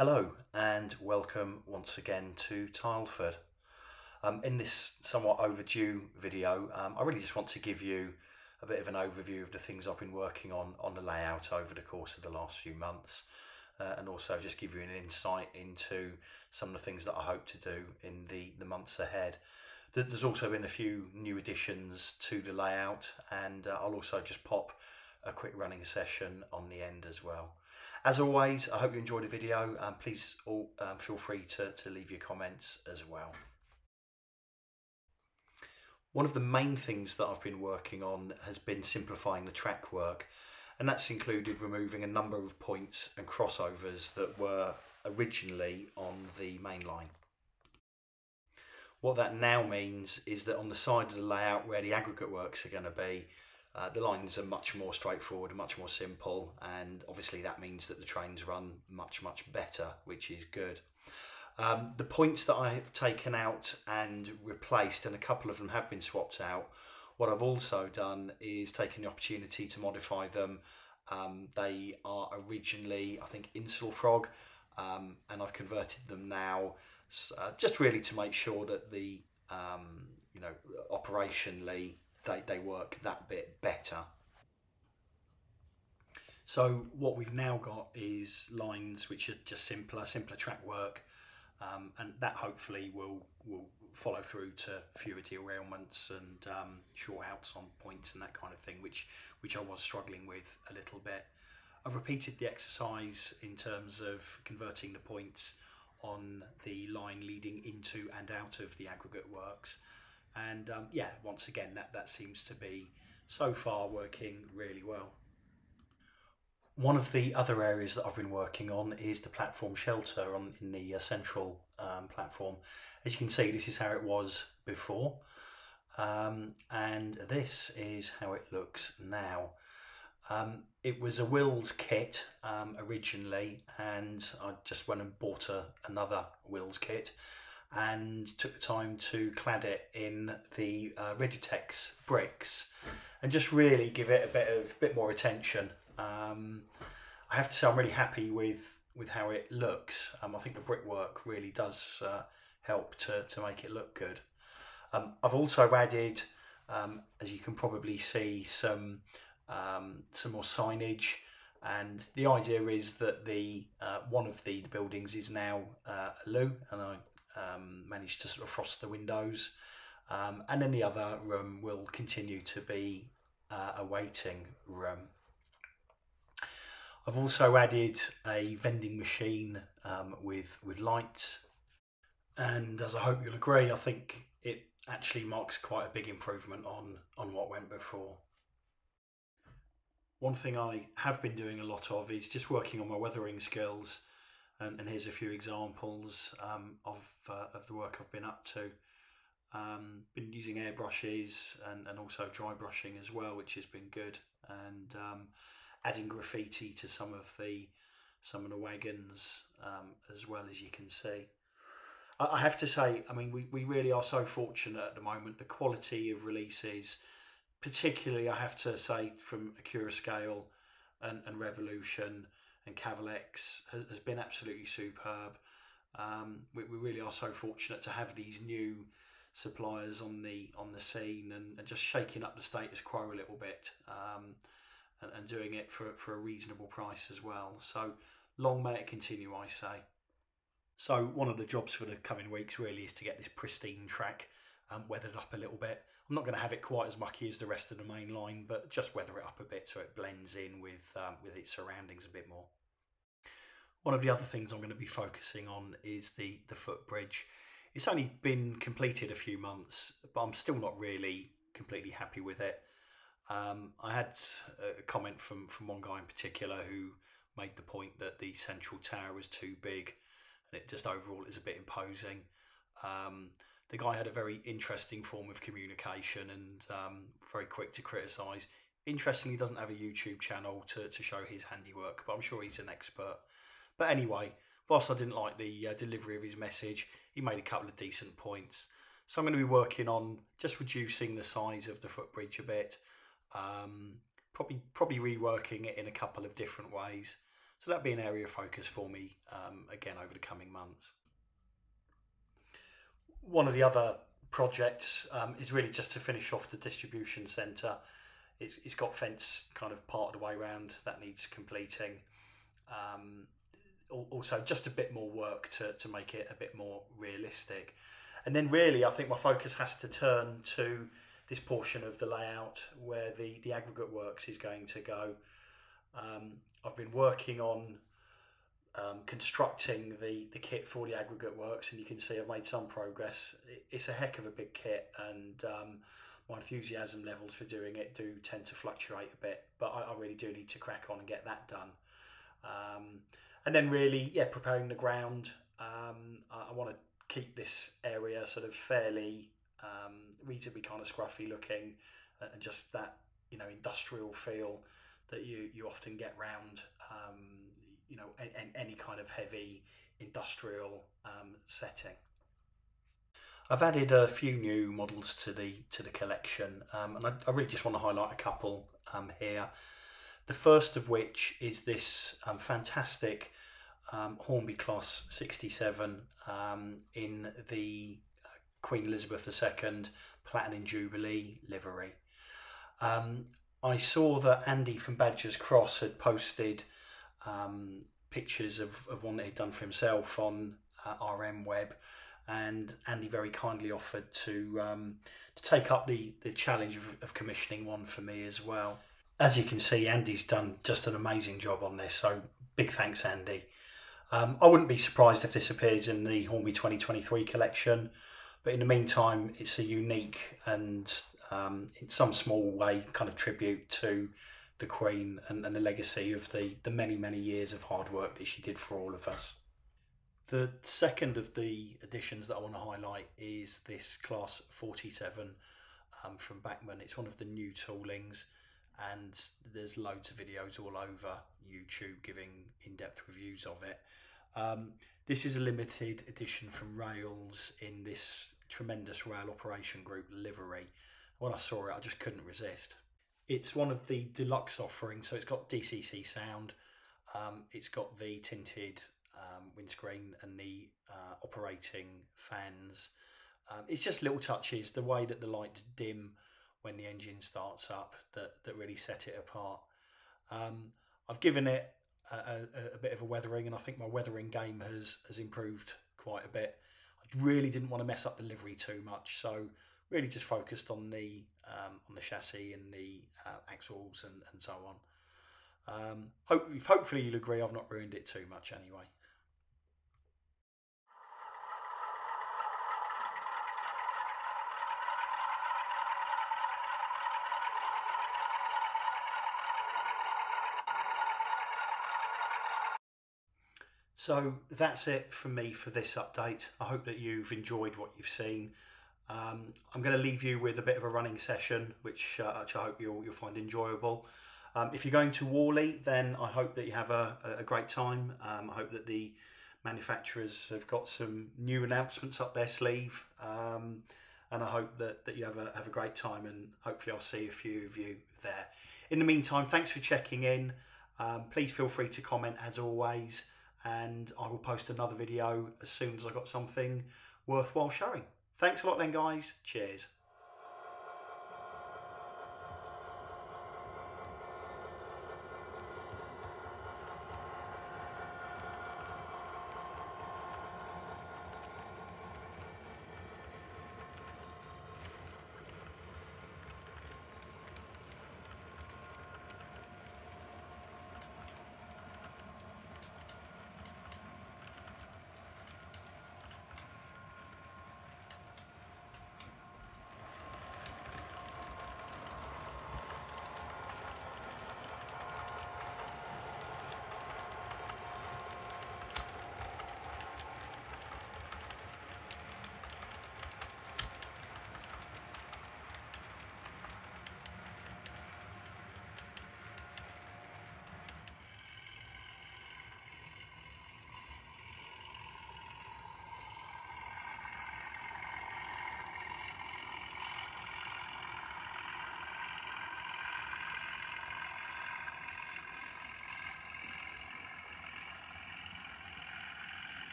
Hello and welcome once again to Tileford. In this somewhat overdue video, I really just want to give you a bit of an overview of the things I've been working on the layout over the course of the last few months, and also just give you an insight into some of the things that I hope to do in the months ahead. There's also been a few new additions to the layout, and I'll also just pop a quick running session on the end as well. As always, I hope you enjoyed the video, and please all feel free to leave your comments as well. One of the main things that I've been working on has been simplifying the track work, and that's included removing a number of points and crossovers that were originally on the main line. What that now means is that on the side of the layout where the aggregate works are going to be, the lines are much more straightforward and much more simple, and obviously that means that the trains run much better, which is good. The points that I have taken out and replaced, and a couple of them have been swapped out, what I've also done is taken the opportunity to modify them. They are originally, I think, in Tileford, and I've converted them now just really to make sure that the operationally they work that bit better. So what we've now got is lines which are just simpler track work, and that hopefully will follow through to fewer derailments and short outs on points and that kind of thing, which I was struggling with a little bit. I've repeated the exercise in terms of converting the points on the line leading into and out of the aggregate works, and yeah, once again that seems to be so far working really well. One of the other areas that I've been working on is the platform shelter in the central platform. As you can see, this is how it was before, and this is how it looks now. It was a Wills kit originally, and I just went and bought another Wills kit and took the time to clad it in the Rigitex bricks and just really give it a bit more attention. I have to say I'm really happy with how it looks. I think the brickwork really does help to make it look good. I've also added, as you can probably see, some more signage, and the idea is that the one of the buildings is now a loo, and I managed to sort of frost the windows, and then the other room will continue to be a waiting room. I've also added a vending machine with lights, and as I hope you'll agree, I think it actually marks quite a big improvement on what went before. One thing I have been doing a lot of is just working on my weathering skills, and here's a few examples of the work I've been up to. Been using airbrushes and also dry brushing as well, which has been good, and adding graffiti to some of the wagons as well, as you can see. I have to say, I mean, we really are so fortunate at the moment. The quality of releases, particularly I have to say from Acura Scale and Revolution and Cavalex, has been absolutely superb. We really are so fortunate to have these new suppliers on the scene, and just shaking up the status quo a little bit, and doing it for a reasonable price as well. So long may it continue, I say. So one of the jobs for the coming weeks really is to get this pristine track weathered up a little bit. I'm not going to have it quite as mucky as the rest of the main line, but just weather it up a bit so it blends in with its surroundings a bit more. One of the other things I'm going to be focusing on is the footbridge. It's only been completed a few months, but I'm still not really completely happy with it. I had a comment from one guy in particular who made the point that the central tower was too big, and it just overall is a bit imposing. The guy had a very interesting form of communication, and very quick to criticise. Interestingly, doesn't have a YouTube channel to show his handiwork, but I'm sure he's an expert. But anyway, whilst I didn't like the delivery of his message, he made a couple of decent points. So I'm going to be working on just reducing the size of the footbridge a bit, probably reworking it in a couple of different ways. So that'll be an area of focus for me again over the coming months. One of the other projects is really just to finish off the distribution centre. It's got fence kind of part of the way around that needs completing. Also just a bit more work to make it a bit more realistic. And then really I think my focus has to turn to this portion of the layout where the aggregate works is going to go. I've been working on constructing the kit for the aggregate works, and you can see I've made some progress. It's a heck of a big kit, and my enthusiasm levels for doing it do tend to fluctuate a bit, but I really do need to crack on and get that done. And then really, yeah, preparing the ground. I want to keep this area sort of fairly reasonably kind of scruffy looking, and just that, you know, industrial feel that you often get round you know, any kind of heavy industrial setting. I've added a few new models to the collection, and I really just want to highlight a couple here. The first of which is this fantastic Hornby Class 67 in the Queen Elizabeth II Platinum Jubilee livery. I saw that Andy from Badger's Cross had posted pictures of one that he'd done for himself on RM Web, and Andy very kindly offered to take up the challenge of commissioning one for me as well. As you can see, Andy's done just an amazing job on this, so big thanks, Andy. I wouldn't be surprised if this appears in the Hornby 2023 collection, but in the meantime it's a unique and in some small way kind of tribute to the Queen and the legacy of the many years of hard work that she did for all of us. The second of the additions that I want to highlight is this Class 47 from Bachmann. It's one of the new toolings, and there's loads of videos all over YouTube giving in-depth reviews of it. This is a limited edition from Rails in this tremendous Rail Operation Group livery. When I saw it, I just couldn't resist. It's one of the deluxe offerings, so it's got DCC sound, it's got the tinted windscreen and the operating fans. It's just little touches, the way that the lights dim when the engine starts up, that really set it apart. I've given it a bit of a weathering, and I think my weathering game has improved quite a bit. I really didn't want to mess up the livery too much, so really just focused on the chassis and the axles and so on. Hopefully you'll agree I've not ruined it too much anyway. So that's it from me for this update. I hope that you've enjoyed what you've seen. I'm going to leave you with a bit of a running session, which I hope you'll find enjoyable. If you're going to Worley, then I hope that you have a great time. I hope that the manufacturers have got some new announcements up their sleeve, and I hope that you have a great time, and hopefully I'll see a few of you there. In the meantime, thanks for checking in. Please feel free to comment as always, and I will post another video as soon as I've got something worthwhile showing. Thanks a lot then, guys. Cheers.